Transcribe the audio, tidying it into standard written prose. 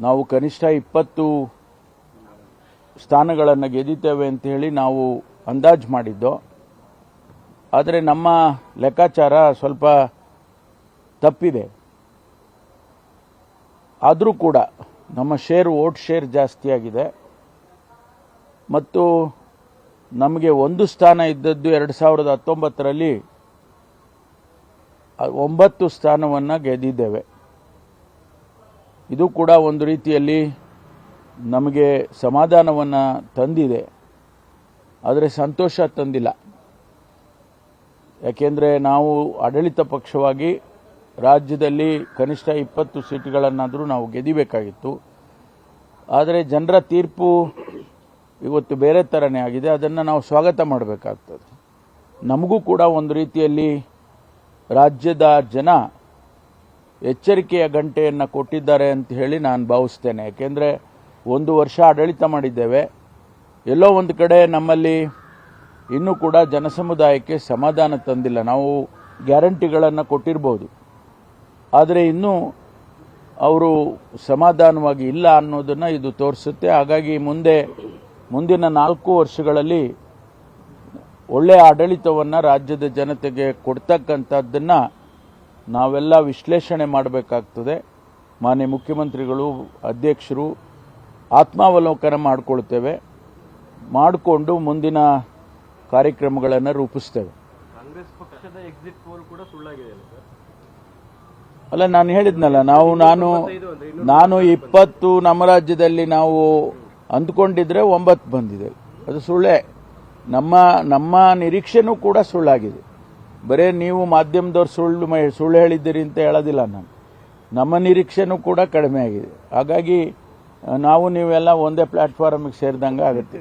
ನಾವು ಕನಿಷ್ಠ 20 ಸ್ಥಾನಗಳನ್ನು ಗೆದ್ದಿದ್ದೇವೆ ಅಂತ ಹೇಳಿ ನಾವು ಅಂದಾಜು ಮಾಡಿದ್ದು. ಆದರೆ ನಮ್ಮ ಲೆಕ್ಕಾಚಾರ ಸ್ವಲ್ಪ ತಪ್ಪಿದೆ. ಆದರೂ ಕೂಡ ನಮ್ಮ ವೋಟ್ ಶೇರ್ ಜಾಸ್ತಿ ಆಗಿದೆ ಮತ್ತು ನಮಗೆ ಒಂದು ಸ್ಥಾನ ಇದ್ದದ್ದು 2019ರಲ್ಲಿ 9 ಸ್ಥಾನವನ್ನು ಗೆದ್ದಿದ್ದೇವೆ. ಇದು ಕೂಡ ಒಂದು ರೀತಿಯಲ್ಲಿ ನಮಗೆ ಸಮಾಧಾನವನ್ನು ತಂದಿದೆ, ಆದರೆ ಸಂತೋಷ ತಂದಿಲ್ಲ. ಯಾಕೆಂದರೆ ನಾವು ಆಡಳಿತ ಪಕ್ಷವಾಗಿ ರಾಜ್ಯದಲ್ಲಿ ಕನಿಷ್ಠ 20 ಸೀಟುಗಳನ್ನಾದರೂ ನಾವು ಗೆದಿಬೇಕಾಗಿತ್ತು. ಆದರೆ ಜನರ ತೀರ್ಪು ಇವತ್ತು ಬೇರೆ ಥರನೇ ಆಗಿದೆ. ಅದನ್ನು ನಾವು ಸ್ವಾಗತ ಮಾಡಬೇಕಾಗ್ತದೆ. ನಮಗೂ ಕೂಡ ಒಂದು ರೀತಿಯಲ್ಲಿ ರಾಜ್ಯದ ಜನ ಎಚ್ಚರಿಕೆಯ ಗಂಟೆಯನ್ನು ಕೊಟ್ಟಿದ್ದಾರೆ ಅಂತ ಹೇಳಿ ನಾನು ಭಾವಿಸ್ತೇನೆ. ಯಾಕೆಂದರೆ 1 ವರ್ಷ ಆಡಳಿತ ಮಾಡಿದ್ದೇವೆ. ಎಲ್ಲೋ ಒಂದು ಕಡೆ ನಮ್ಮಲ್ಲಿ ಇನ್ನೂ ಕೂಡ ಜನಸಮುದಾಯಕ್ಕೆ ಸಮಾಧಾನ ತಂದಿಲ್ಲ. ನಾವು ಗ್ಯಾರಂಟಿಗಳನ್ನು ಕೊಟ್ಟಿರ್ಬೋದು, ಆದರೆ ಇನ್ನೂ ಅವರು ಸಮಾಧಾನವಾಗಿ ಇಲ್ಲ ಅನ್ನೋದನ್ನು ಇದು ತೋರಿಸುತ್ತೆ. ಹಾಗಾಗಿ ಮುಂದಿನ 4 ವರ್ಷಗಳಲ್ಲಿ ಒಳ್ಳೆಯ ಆಡಳಿತವನ್ನು ರಾಜ್ಯದ ಜನತೆಗೆ ಕೊಡ್ತಕ್ಕಂಥದ್ದನ್ನು ನಾವೆಲ್ಲ ವಿಶ್ಲೇಷಣೆ ಮಾಡಬೇಕಾಗ್ತದೆ. ಮಾನ್ಯ ಮುಖ್ಯಮಂತ್ರಿಗಳು, ಅಧ್ಯಕ್ಷರು ಆತ್ಮಾವಲೋಕನ ಮಾಡಿಕೊಳ್ತೇವೆ, ಮಾಡಿಕೊಂಡು ಮುಂದಿನ ಕಾರ್ಯಕ್ರಮಗಳನ್ನು ರೂಪಿಸ್ತೇವೆ. ಕಾಂಗ್ರೆಸ್ ಪಕ್ಷದ ಎಕ್ಸಿಟ್ ಪೋಲ್ ಕೂಡ ಸುಳ್ಳಾಗಿದೆ ಅಲ್ಲ, ನಾನು ಹೇಳಿದ್ನಲ್ಲ, ನಾನು 20 ನಮ್ಮ ರಾಜ್ಯದಲ್ಲಿ ನಾವು ಅಂದ್ಕೊಂಡಿದ್ರೆ 9 ಬಂದಿದೆ. ಅದು ಸುಳ್ಳೇ. ನಮ್ಮ ನಿರೀಕ್ಷೆನೂ ಕೂಡ ಸುಳ್ಳಾಗಿದೆ. ಬರೇ ನೀವು ಮಾಧ್ಯಮದವ್ರು ಸುಳ್ಳು ಹೇಳಿದ್ದೀರಿ ಅಂತ ಹೇಳೋದಿಲ್ಲ ನಾನು. ನಮ್ಮ ನಿರೀಕ್ಷೆನೂ ಕೂಡ ಕಡಿಮೆ ಆಗಿದೆ. ಹಾಗಾಗಿ ನಾವು ನೀವೆಲ್ಲ ಒಂದೇ ಪ್ಲಾಟ್ಫಾರ್ಮಿಗೆ ಸೇರಿದಂಗೆ ಆಗುತ್ತೆ.